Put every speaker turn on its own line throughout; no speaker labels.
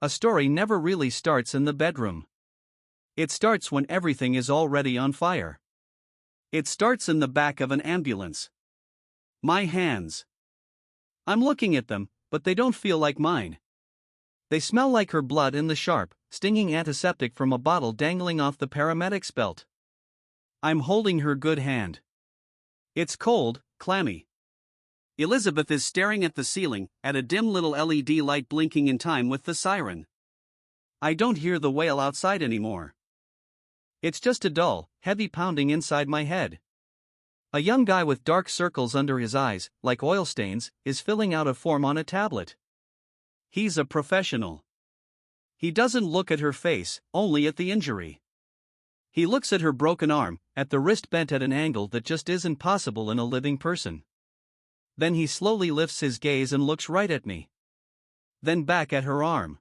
A story never really starts in the bedroom. It starts when everything is already on fire. It starts in the back of an ambulance. My hands. I'm looking at them, but they don't feel like mine. They smell like her blood in the sharp, stinging antiseptic from a bottle dangling off the paramedic's belt. I'm holding her good hand. It's cold, clammy. Elizabeth is staring at the ceiling, at a dim little LED light blinking in time with the siren. I don't hear the wail outside anymore. It's just a dull, heavy pounding inside my head. A young guy with dark circles under his eyes, like oil stains, is filling out a form on a tablet. He's a professional. He doesn't look at her face, only at the injury. He looks at her broken arm, at the wrist bent at an angle that just isn't possible in a living person. Then he slowly lifts his gaze and looks right at me. Then back at her arm.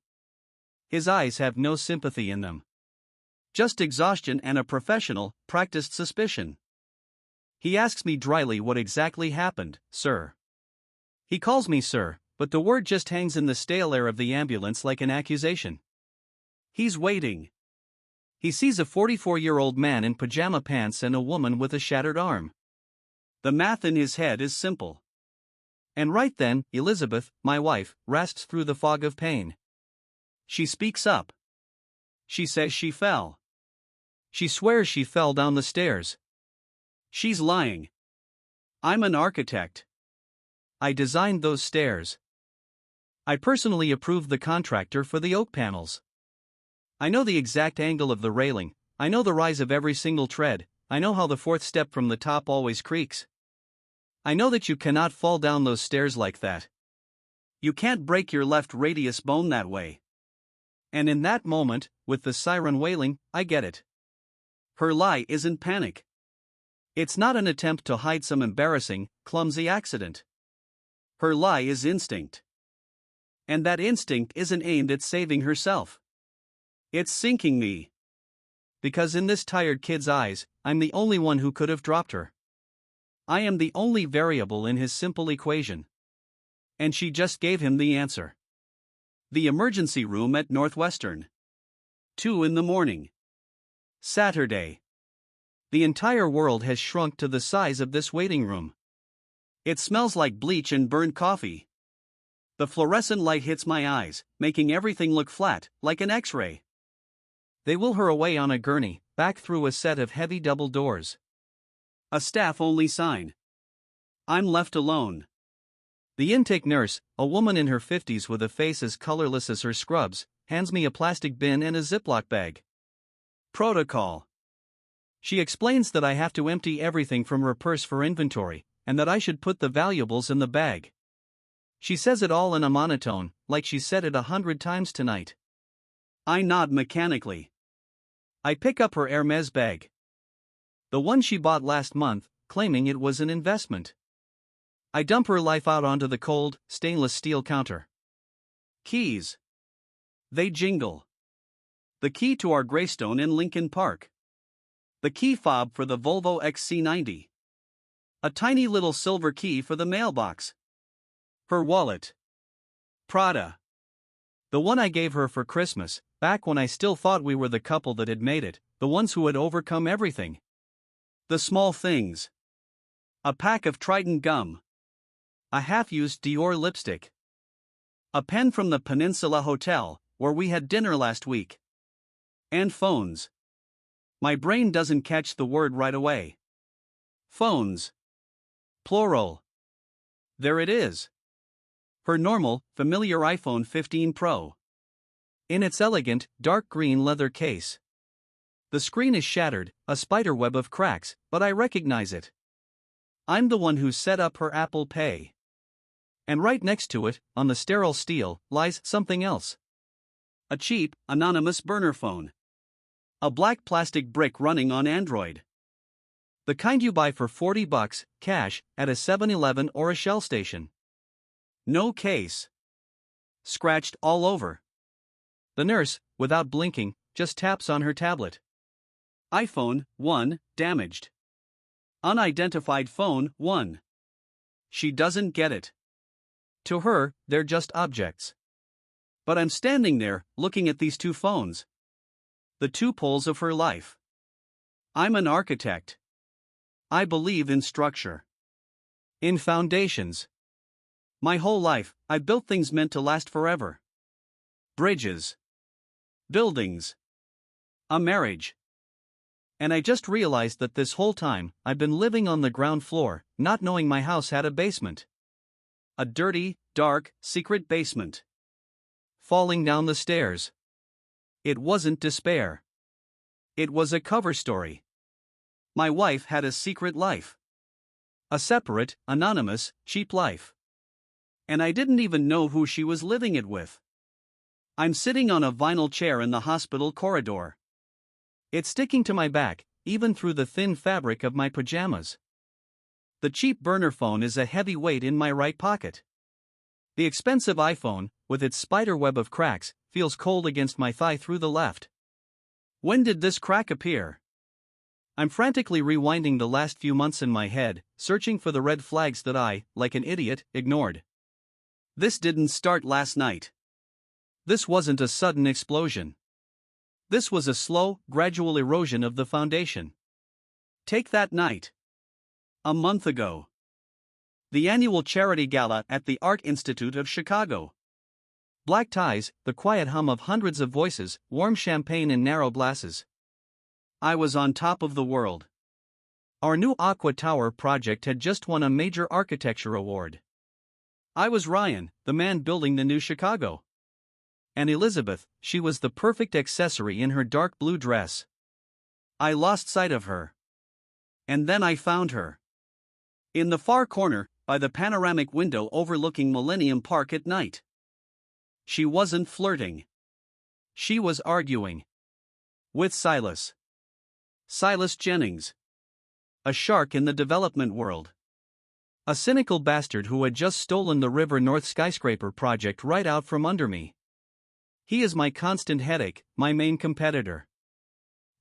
His eyes have no sympathy in them. Just exhaustion and a professional, practiced suspicion. He asks me dryly what exactly happened, sir. He calls me sir, but the word just hangs in the stale air of the ambulance like an accusation. He's waiting. He sees a 44-year-old man in pajama pants and a woman with a shattered arm. The math in his head is simple. And right then, Elizabeth, my wife, rasps through the fog of pain. She speaks up. She says she fell. She swears she fell down the stairs. She's lying. I'm an architect. I designed those stairs. I personally approved the contractor for the oak panels. I know the exact angle of the railing, I know the rise of every single tread, I know how the fourth step from the top always creaks. I know that you cannot fall down those stairs like that. You can't break your left radius bone that way. And in that moment, with the siren wailing, I get it. Her lie isn't panic. It's not an attempt to hide some embarrassing, clumsy accident. Her lie is instinct. And that instinct isn't aimed at saving herself. It's sinking me. Because in this tired kid's eyes, I'm the only one who could have dropped her. I am the only variable in his simple equation. And she just gave him the answer. The emergency room at Northwestern. 2 a.m. Saturday. The entire world has shrunk to the size of this waiting room. It smells like bleach and burned coffee. The fluorescent light hits my eyes, making everything look flat, like an X-ray. They wheel her away on a gurney, back through a set of heavy double doors. A staff-only sign. I'm left alone. The intake nurse, a woman in her 50s with a face as colorless as her scrubs, hands me a plastic bin and a Ziploc bag. Protocol. She explains that I have to empty everything from her purse for inventory, and that I should put the valuables in the bag. She says it all in a monotone, like she said it 100 times tonight. I nod mechanically. I pick up her Hermes bag. The one she bought last month, claiming it was an investment. I dump her life out onto the cold, stainless steel counter. Keys. They jingle. The key to our Greystone in Lincoln Park. The key fob for the Volvo XC90. A tiny little silver key for the mailbox. Her wallet. Prada. The one I gave her for Christmas, back when I still thought we were the couple that had made it, the ones who had overcome everything. The small things. A pack of Trident gum. A half-used Dior lipstick. A pen from the Peninsula Hotel, where we had dinner last week. And phones. My brain doesn't catch the word right away. Phones. Plural. There it is. Her normal, familiar iPhone 15 Pro. In its elegant, dark green leather case. The screen is shattered, a spiderweb of cracks, but I recognize it. I'm the one who set up her Apple Pay. And right next to it, on the sterile steel, lies something else. A cheap, anonymous burner phone. A black plastic brick running on Android. The kind you buy for $40, cash, at a 7-Eleven or a Shell station. No case. Scratched all over. The nurse, without blinking, just taps on her tablet. iPhone 1, damaged. Unidentified phone 1. She doesn't get it. To her, they're just objects. But I'm standing there, looking at these two phones. The two poles of her life. I'm an architect. I believe in structure. In foundations. My whole life, I built things meant to last forever. Bridges. Buildings. A marriage. And I just realized that this whole time, I've been living on the ground floor, not knowing my house had a basement. A dirty, dark, secret basement. Falling down the stairs. It wasn't despair. It was a cover story. My wife had a secret life. A separate, anonymous, cheap life. And I didn't even know who she was living it with. I'm sitting on a vinyl chair in the hospital corridor. It's sticking to my back, even through the thin fabric of my pajamas. The cheap burner phone is a heavy weight in my right pocket. The expensive iPhone, with its spiderweb of cracks, feels cold against my thigh through the left. When did this crack appear? I'm frantically rewinding the last few months in my head, searching for the red flags that I, like an idiot, ignored. This didn't start last night. This wasn't a sudden explosion. This was a slow, gradual erosion of the foundation. Take that night. A month ago. The annual charity gala at the Art Institute of Chicago. Black ties, the quiet hum of hundreds of voices, warm champagne in narrow glasses. I was on top of the world. Our new Aqua Tower project had just won a major architecture award. I was Ryan, the man building the new Chicago. And Elizabeth, she was the perfect accessory in her dark blue dress. I lost sight of her. And then I found her. In the far corner, by the panoramic window overlooking Millennium Park at night. She wasn't flirting. She was arguing. With Silas. Silas Jennings. A shark in the development world. A cynical bastard who had just stolen the River North skyscraper project right out from under me. He is my constant headache, my main competitor.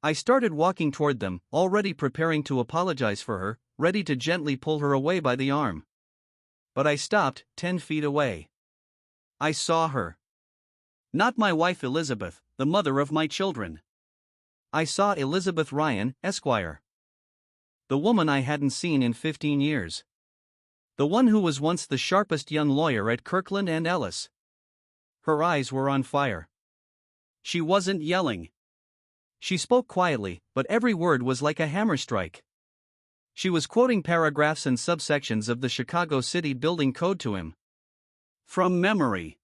I started walking toward them, already preparing to apologize for her, ready to gently pull her away by the arm. But I stopped, 10 feet away. I saw her. Not my wife Elizabeth, the mother of my children. I saw Elizabeth Ryan, Esquire. The woman I hadn't seen in 15 years. The one who was once the sharpest young lawyer at Kirkland and Ellis. Her eyes were on fire. She wasn't yelling. She spoke quietly, but every word was like a hammer strike. She was quoting paragraphs and subsections of the Chicago City Building Code to him. From memory.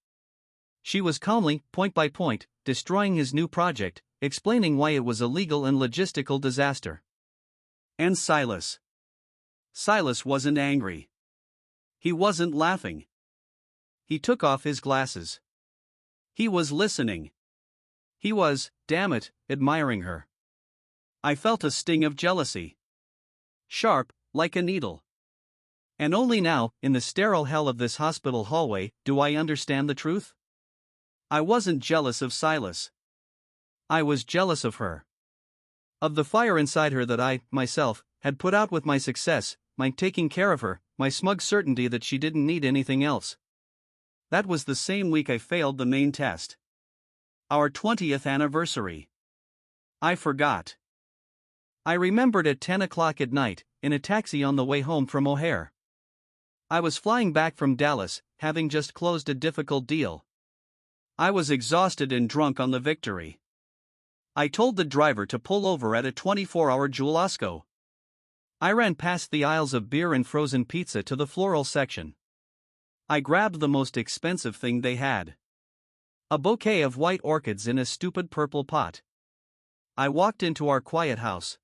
She was calmly, point by point, destroying his new project, explaining why it was a legal and logistical disaster. And Silas. Silas wasn't angry. He wasn't laughing. He took off his glasses. He was listening. He was, damn it, admiring her. I felt a sting of jealousy. Sharp, like a needle. And only now, in the sterile hell of this hospital hallway, do I understand the truth. I wasn't jealous of Silas. I was jealous of her. Of the fire inside her that I, myself, had put out with my success, my taking care of her, my smug certainty that she didn't need anything else. That was the same week I failed the main test. Our 20th anniversary. I forgot. I remembered at 10 o'clock at night, in a taxi on the way home from O'Hare. I was flying back from Dallas, having just closed a difficult deal. I was exhausted and drunk on the victory. I told the driver to pull over at a 24-hour Jewel-Osco. I ran past the aisles of beer and frozen pizza to the floral section. I grabbed the most expensive thing they had. A bouquet of white orchids in a stupid purple pot. I walked into our quiet house.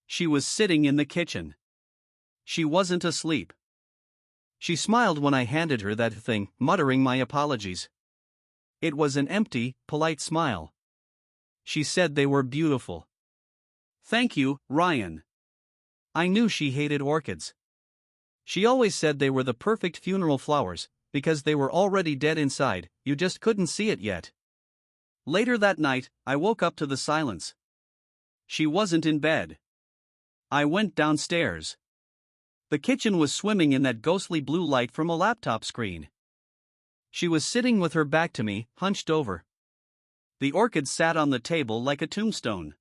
She was sitting in the kitchen. She wasn't asleep. She smiled when I handed her that thing, muttering my apologies. It was an empty, polite smile. She said they were beautiful. Thank you, Ryan. I knew she hated orchids. She always said they were the perfect funeral flowers, because they were already dead inside, you just couldn't see it yet. Later that night, I woke up to the silence. She wasn't in bed. I went downstairs. The kitchen was swimming in that ghostly blue light from a laptop screen. She was sitting with her back to me, hunched over. The orchid sat on the table like a tombstone.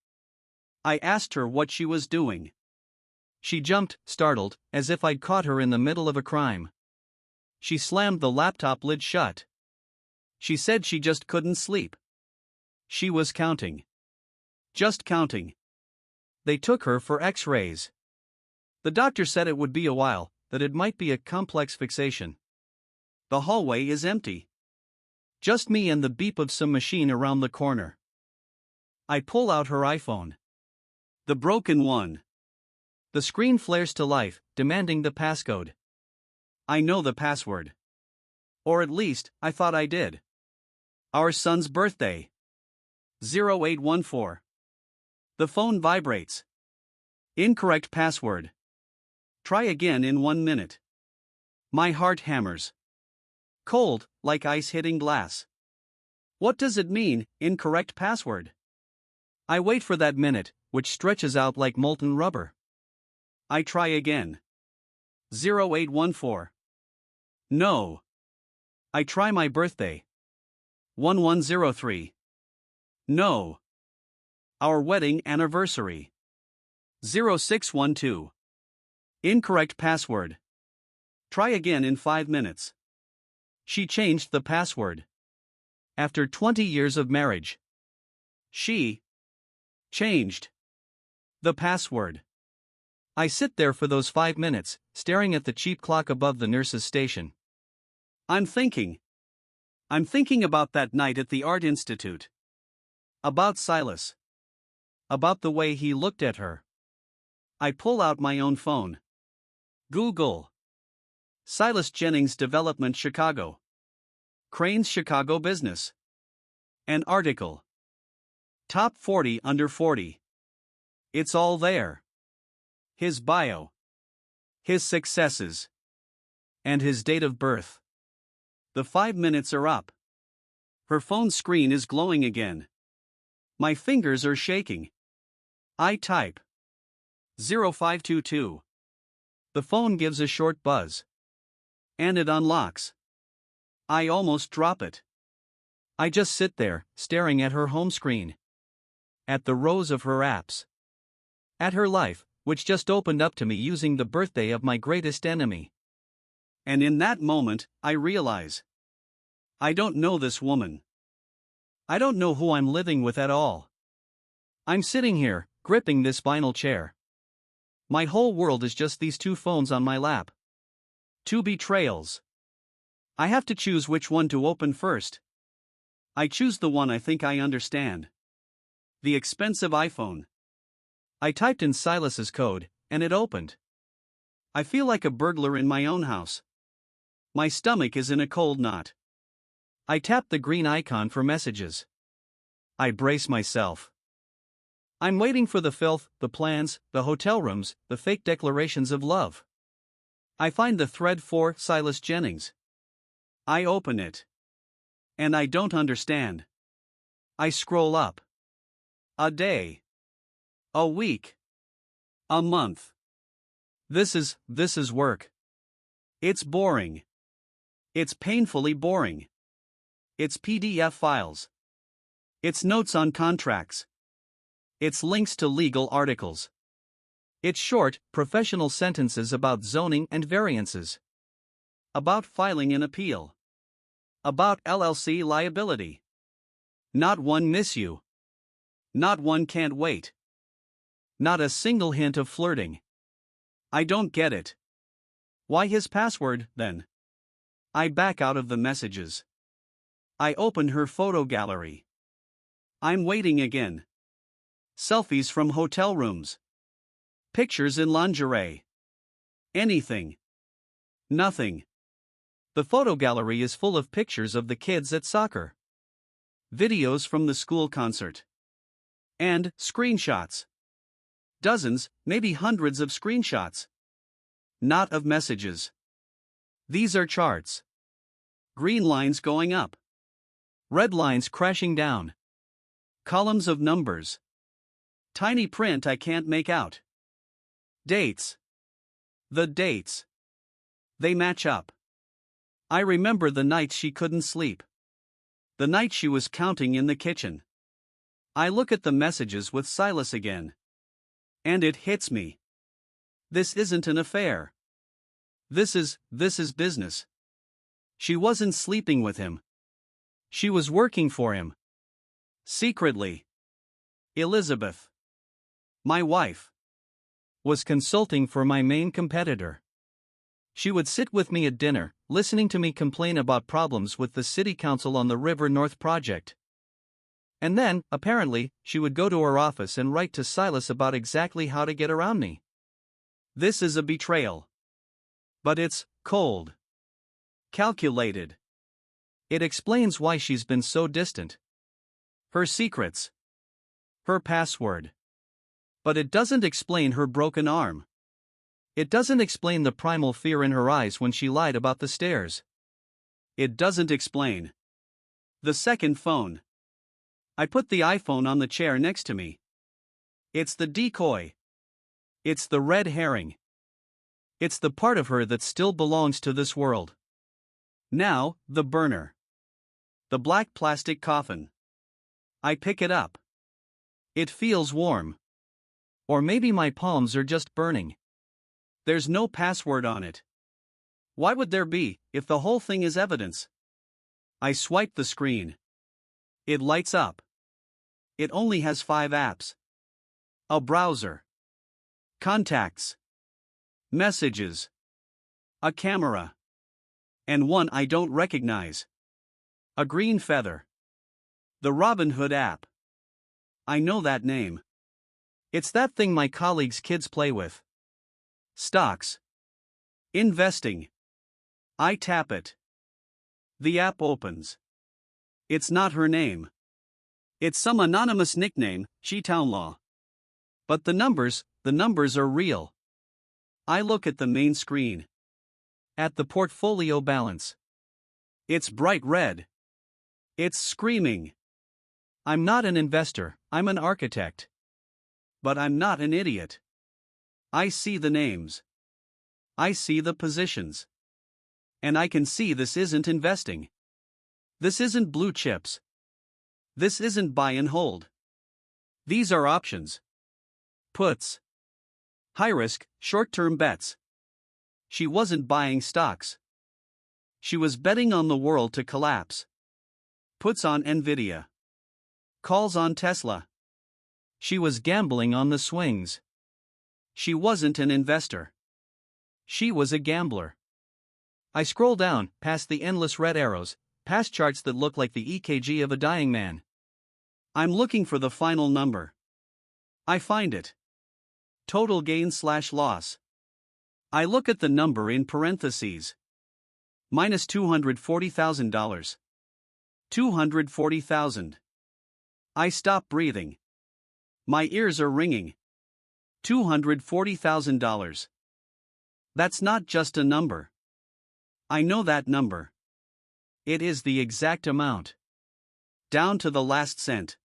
I asked her what she was doing. She jumped, startled, as if I'd caught her in the middle of a crime. She slammed the laptop lid shut. She said she just couldn't sleep. She was counting. Just counting. They took her for X-rays. The doctor said it would be a while, that it might be a complex fixation. The hallway is empty. Just me and the beep of some machine around the corner. I pull out her iPhone. The broken one. The screen flares to life, demanding the passcode. I know the password. Or at least, I thought I did. Our son's birthday. 0814. The phone vibrates. Incorrect password. Try again in 1 minute. My heart hammers. Cold, like ice hitting glass. What does it mean, incorrect password? I wait for that minute, which stretches out like molten rubber. I try again. 0814. No. I try my birthday. 1103. No. Our wedding anniversary. 0612. Incorrect password. Try again in 5 minutes. She changed the password. After 20 years of marriage. She changed the password. I sit there for those 5 minutes, staring at the cheap clock above the nurse's station. I'm thinking about that night at the Art Institute. About Silas. About the way he looked at her. I pull out my own phone. Google. Silas Jennings Development Chicago. Crane's Chicago Business. An article. Top 40 under 40. It's all there. His bio. His successes. And his date of birth. The 5 minutes are up. Her phone screen is glowing again. My fingers are shaking. I type. 0522. The phone gives a short buzz. And it unlocks. I almost drop it. I just sit there, staring at her home screen. At the rows of her apps. At her life, which just opened up to me using the birthday of my greatest enemy. And in that moment, I realize. I don't know this woman. I don't know who I'm living with at all. I'm sitting here, gripping this vinyl chair. My whole world is just these two phones on my lap. Two betrayals. I have to choose which one to open first. I choose the one I think I understand. The expensive iPhone. I typed in Silas's code, and it opened. I feel like a burglar in my own house. My stomach is in a cold knot. I tap the green icon for messages. I brace myself. I'm waiting for the filth, the plans, the hotel rooms, the fake declarations of love. I find the thread for Silas Jennings. I open it. And I don't understand. I scroll up. A day. A week. A month. This is work. It's boring. It's painfully boring. It's PDF files. It's notes on contracts. It's links to legal articles. It's short, professional sentences about zoning and variances. About filing an appeal. About LLC liability. Not one miss you. Not one can't wait. Not a single hint of flirting. I don't get it. Why his password, then? I back out of the messages. I open her photo gallery. I'm waiting again. Selfies from hotel rooms. Pictures in lingerie. Anything. Nothing. The photo gallery is full of pictures of the kids at soccer. Videos from the school concert. And screenshots. Dozens, maybe hundreds of screenshots. Not of messages. These are charts. Green lines going up. Red lines crashing down. Columns of numbers. Tiny print I can't make out. Dates. The dates. They match up. I remember the nights she couldn't sleep. The night she was counting in the kitchen. I look at the messages with Silas again. And it hits me. This isn't an affair. This is business. She wasn't sleeping with him. She was working for him. Secretly. Elizabeth, my wife, was consulting for my main competitor. She would sit with me at dinner, listening to me complain about problems with the city council on the River North project. And then, apparently, she would go to her office and write to Silas about exactly how to get around me. This is a betrayal. But it's cold. Calculated. It explains why she's been so distant. Her secrets. Her password. But it doesn't explain her broken arm. It doesn't explain the primal fear in her eyes when she lied about the stairs. It doesn't explain the second phone. I put the iPhone on the chair next to me. It's the decoy. It's the red herring. It's the part of her that still belongs to this world. Now, the burner. The black plastic coffin. I pick it up. It feels warm. Or maybe my palms are just burning. There's no password on it. Why would there be, if the whole thing is evidence? I swipe the screen. It lights up. It only has 5 apps. A browser. Contacts. Messages. A camera. And one I don't recognize. A green feather. The Robin Hood app. I know that name. It's that thing my colleagues' kids play with. Stocks. Investing. I tap it. The app opens. It's not her name. It's some anonymous nickname, She-Town-Law. But the numbers are real. I look at the main screen. At the portfolio balance. It's bright red. It's screaming. I'm not an investor, I'm an architect. But I'm not an idiot. I see the names. I see the positions. And I can see this isn't investing. This isn't blue chips. This isn't buy and hold. These are options. Puts. High risk, short-term bets. She wasn't buying stocks. She was betting on the world to collapse. Puts on Nvidia. Calls on Tesla. She was gambling on the swings. She wasn't an investor. She was a gambler. I scroll down, past the endless red arrows, past charts that look like the EKG of a dying man. I'm looking for the final number. I find it. Total gain/loss. I look at the number in parentheses. Minus $240,000. 240,000. I stop breathing. My ears are ringing. $240,000. That's not just a number. I know that number. It is the exact amount. Down to the last cent.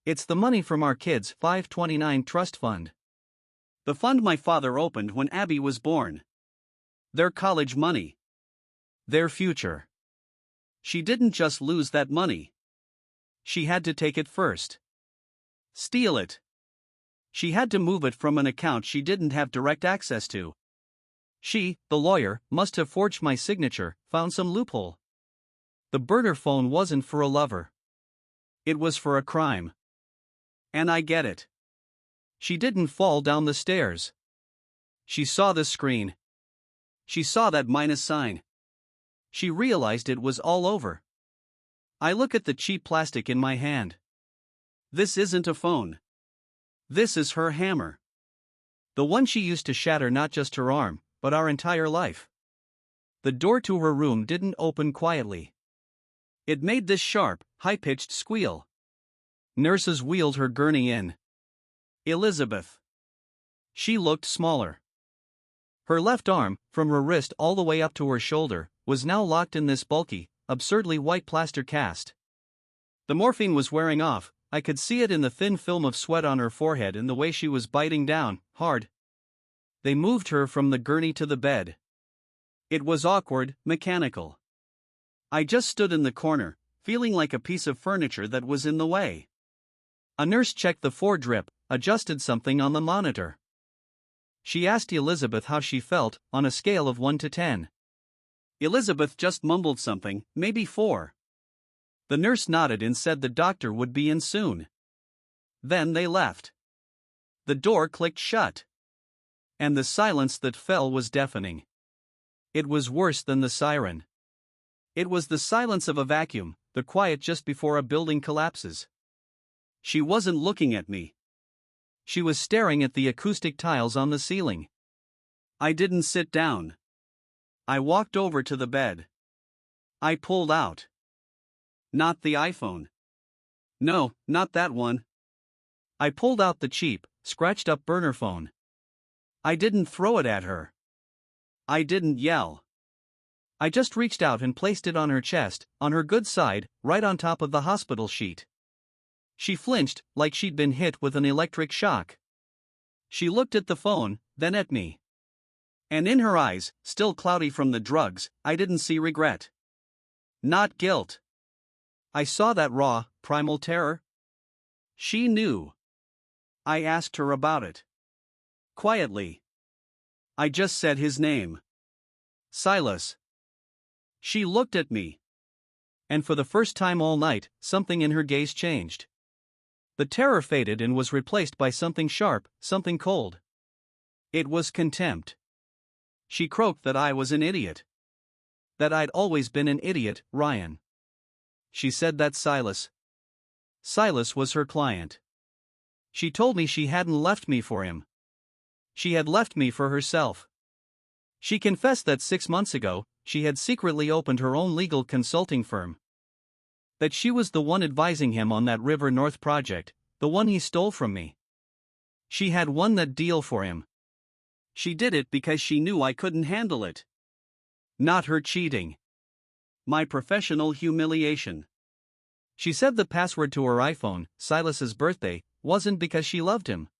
It's the money from our kids' 529 trust fund. The fund my father opened when Abby was born. Their college money. Their future. She didn't just lose that money. She had to take it first. Steal it. She had to move it from an account she didn't have direct access to. She, the lawyer, must have forged my signature, found some loophole. The burner phone wasn't for a lover. It was for a crime. And I get it. She didn't fall down the stairs. She saw the screen. She saw that minus sign. She realized it was all over. I look at the cheap plastic in my hand. This isn't a phone. This is her hammer. The one she used to shatter not just her arm, but our entire life. The door to her room didn't open quietly. It made this sharp, high-pitched squeal. Nurses wheeled her gurney in. Elizabeth. She looked smaller. Her left arm, from her wrist all the way up to her shoulder, was now locked in this bulky, absurdly white plaster cast. The morphine was wearing off. I could see it in the thin film of sweat on her forehead and the way she was biting down, hard. They moved her from the gurney to the bed. It was awkward, mechanical. I just stood in the corner, feeling like a piece of furniture that was in the way. A nurse checked the drip, adjusted something on the monitor. She asked Elizabeth how she felt, on a scale of 1 to 10. Elizabeth just mumbled something, maybe 4. The nurse nodded and said the doctor would be in soon. Then they left. The door clicked shut. And the silence that fell was deafening. It was worse than the siren. It was the silence of a vacuum, the quiet just before a building collapses. She wasn't looking at me. She was staring at the acoustic tiles on the ceiling. I didn't sit down. I walked over to the bed. I pulled out. Not the iPhone. No, not that one. I pulled out the cheap, scratched up burner phone. I didn't throw it at her. I didn't yell. I just reached out and placed it on her chest, on her good side, right on top of the hospital sheet. She flinched, like she'd been hit with an electric shock. She looked at the phone, then at me. And in her eyes, still cloudy from the drugs, I didn't see regret. Not guilt. I saw that raw, primal terror. She knew. I asked her about it. Quietly. I just said his name. Silas. She looked at me. And for the first time all night, something in her gaze changed. The terror faded and was replaced by something sharp, something cold. It was contempt. She croaked that I was an idiot. That I'd always been an idiot, Ryan. She said that Silas was her client. She told me she hadn't left me for him. She had left me for herself. She confessed that 6 months ago, she had secretly opened her own legal consulting firm. That she was the one advising him on that River North project, the one he stole from me. She had won that deal for him. She did it because she knew I couldn't handle it. Not her cheating. My professional humiliation. She said the password to her iPhone, Silas's birthday, wasn't because she loved him.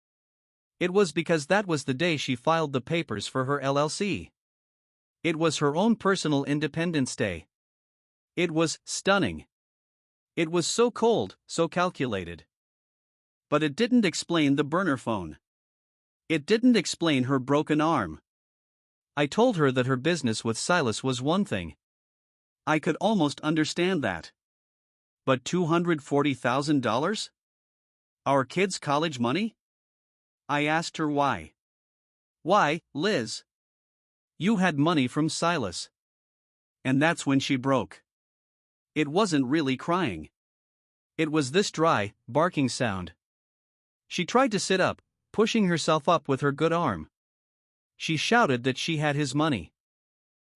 It was because that was the day she filed the papers for her LLC. It was her own personal Independence Day. It was stunning. It was so cold, so calculated. But it didn't explain the burner phone. It didn't explain her broken arm. I told her that her business with Silas was one thing. I could almost understand that. But $240,000? Our kids' college money? I asked her why. Why, Liz? You had money from Silas. And that's when she broke. It wasn't really crying. It was this dry, barking sound. She tried to sit up, pushing herself up with her good arm. She shouted that she had his money.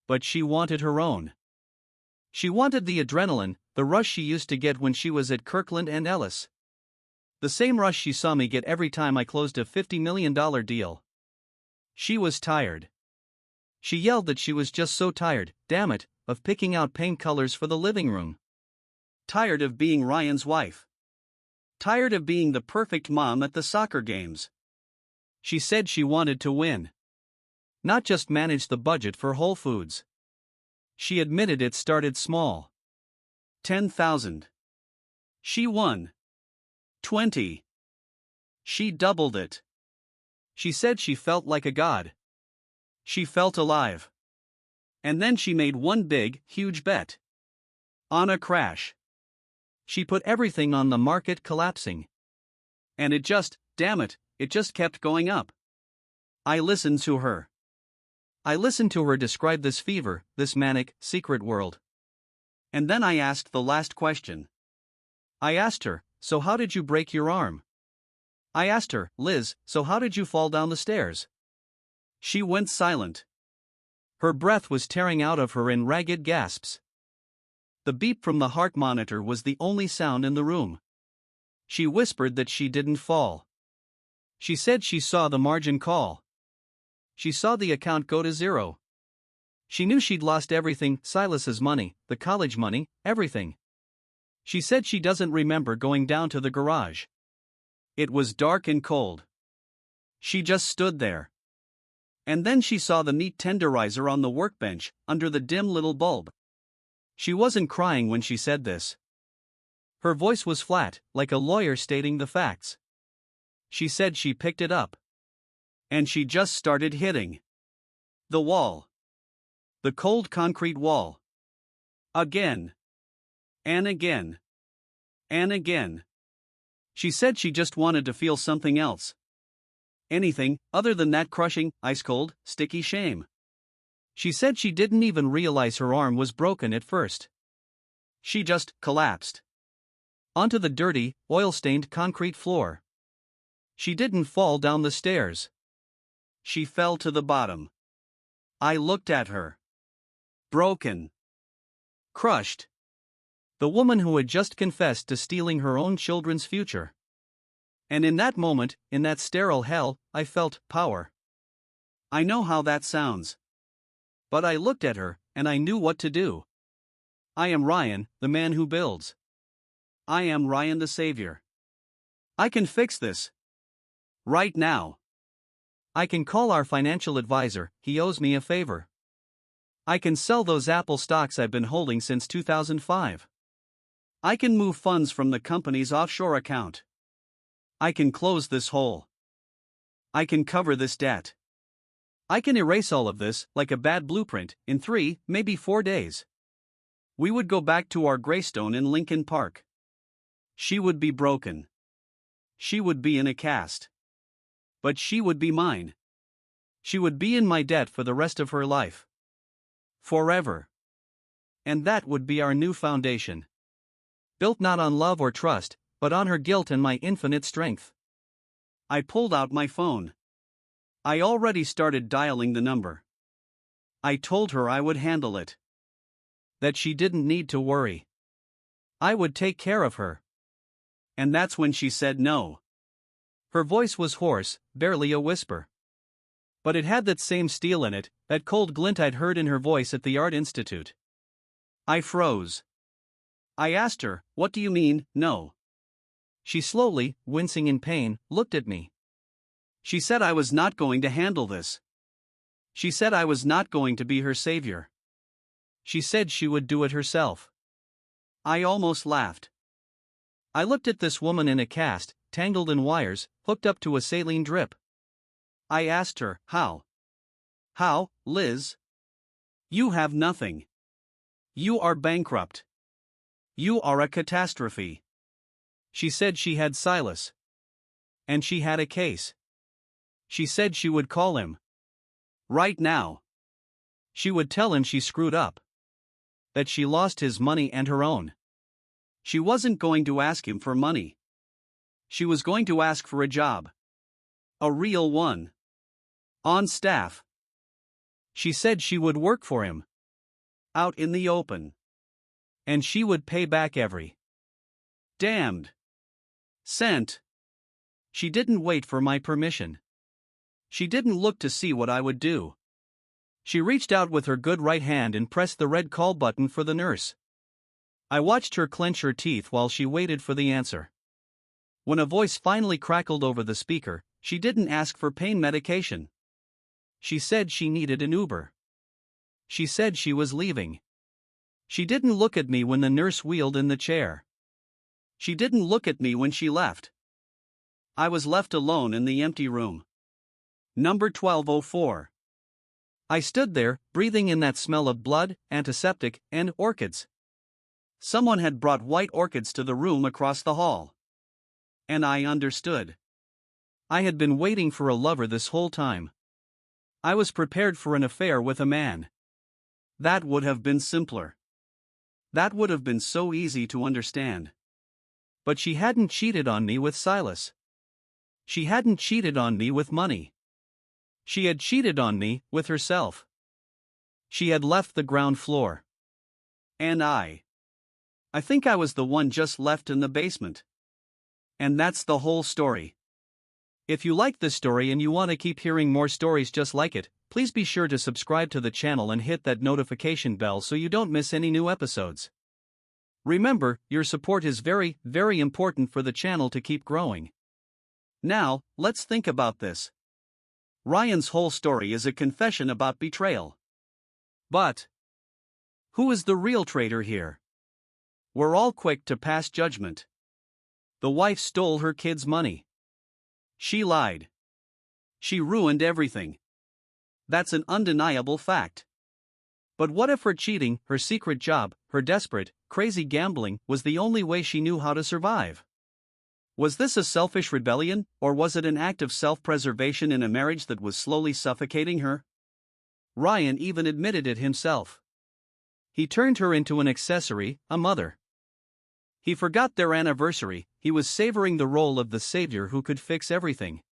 But she wanted her own. She wanted the adrenaline, the rush she used to get when she was at Kirkland and Ellis. The same rush she saw me get every time I closed a $50 million deal. She was tired. She yelled that she was just so tired, damn it, of picking out paint colors for the living room. Tired of being Ryan's wife. Tired of being the perfect mom at the soccer games. She said she wanted to win. Not just manage the budget for Whole Foods. She admitted it started small. 10,000. She won. 20. She doubled it. She said she felt like a god. She felt alive. And then she made one big, huge bet. On a crash. She put everything on the market collapsing. And it just, damn it, it just kept going up. I listened to her. I listened to her describe this fever, this manic, secret world. And then I asked the last question. I asked her, so how did you break your arm? I asked her, Liz, so how did you fall down the stairs? She went silent. Her breath was tearing out of her in ragged gasps. The beep from the heart monitor was the only sound in the room. She whispered that she didn't fall. She said she saw the margin call. She saw the account go to zero. She knew she'd lost everything, Silas's money, the college money, everything. She said she doesn't remember going down to the garage. It was dark and cold. She just stood there. And then she saw the meat tenderizer on the workbench, under the dim little bulb. She wasn't crying when she said this. Her voice was flat, like a lawyer stating the facts. She said she picked it up. And she just started hitting the wall. The cold concrete wall. Again. And again. And again. She said she just wanted to feel something else. Anything other than that crushing, ice-cold, sticky shame. She said she didn't even realize her arm was broken at first. She just collapsed onto the dirty, oil-stained concrete floor. She didn't fall down the stairs. She fell to the bottom. I looked at her. Broken. Crushed. The woman who had just confessed to stealing her own children's future. And in that moment, in that sterile hell, I felt power. I know how that sounds. But I looked at her, and I knew what to do. I am Ryan, the man who builds. I am Ryan the Savior. I can fix this. Right now. I can call our financial advisor, he owes me a favor. I can sell those Apple stocks I've been holding since 2005. I can move funds from the company's offshore account. I can close this hole. I can cover this debt. I can erase all of this, like a bad blueprint, in 3, maybe 4 days. We would go back to our Greystone in Lincoln Park. She would be broken. She would be in a cast. But she would be mine. She would be in my debt for the rest of her life. Forever. And that would be our new foundation. Built not on love or trust, but on her guilt and my infinite strength. I pulled out my phone. I already started dialing the number. I told her I would handle it. That she didn't need to worry. I would take care of her. And that's when she said no. Her voice was hoarse, barely a whisper. But it had that same steel in it, that cold glint I'd heard in her voice at the Art Institute. I froze. I asked her, "What do you mean, no?" She slowly, wincing in pain, looked at me. She said I was not going to handle this. She said I was not going to be her savior. She said she would do it herself. I almost laughed. I looked at this woman in a cast, tangled in wires, hooked up to a saline drip. I asked her, "How? How, Liz? You have nothing. You are bankrupt. You are a catastrophe." She said she had Silas. And she had a case. She said she would call him. Right now. She would tell him she screwed up. That she lost his money and her own. She wasn't going to ask him for money. She was going to ask for a job. A real one. On staff. She said she would work for him. Out in the open. And she would pay back every damned cent. She didn't wait for my permission. She didn't look to see what I would do. She reached out with her good right hand and pressed the red call button for the nurse. I watched her clench her teeth while she waited for the answer. When a voice finally crackled over the speaker, she didn't ask for pain medication. She said she needed an Uber. She said she was leaving. She didn't look at me when the nurse wheeled in the chair. She didn't look at me when she left. I was left alone in the empty room. Number 1204. I stood there, breathing in that smell of blood, antiseptic, and orchids. Someone had brought white orchids to the room across the hall. And I understood. I had been waiting for a lover this whole time. I was prepared for an affair with a man. That would have been simpler. That would have been so easy to understand. But she hadn't cheated on me with Silas. She hadn't cheated on me with money. She had cheated on me with herself. She had left the ground floor. And I think I was the one just left in the basement. And that's the whole story. If you like this story and you want to keep hearing more stories just like it, please be sure to subscribe to the channel and hit that notification bell so you don't miss any new episodes. Remember, your support is very, very important for the channel to keep growing. Now, let's think about this. Ryan's whole story is a confession about betrayal. But who is the real traitor here? We're all quick to pass judgment. The wife stole her kids' money. She lied. She ruined everything. That's an undeniable fact. But what if her cheating, her secret job, her desperate, crazy gambling was the only way she knew how to survive? Was this a selfish rebellion, or was it an act of self-preservation in a marriage that was slowly suffocating her? Ryan even admitted it himself. He turned her into an accessory, a mother. He forgot their anniversary, he was savoring the role of the savior who could fix everything.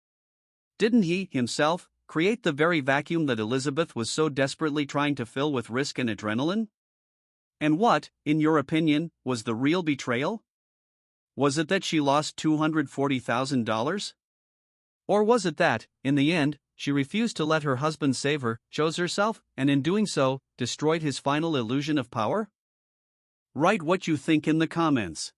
Didn't he, himself, create the very vacuum that Elizabeth was so desperately trying to fill with risk and adrenaline? And what, in your opinion, was the real betrayal? Was it that she lost $240,000? Or was it that, in the end, she refused to let her husband save her, chose herself, and in doing so, destroyed his final illusion of power? Write what you think in the comments.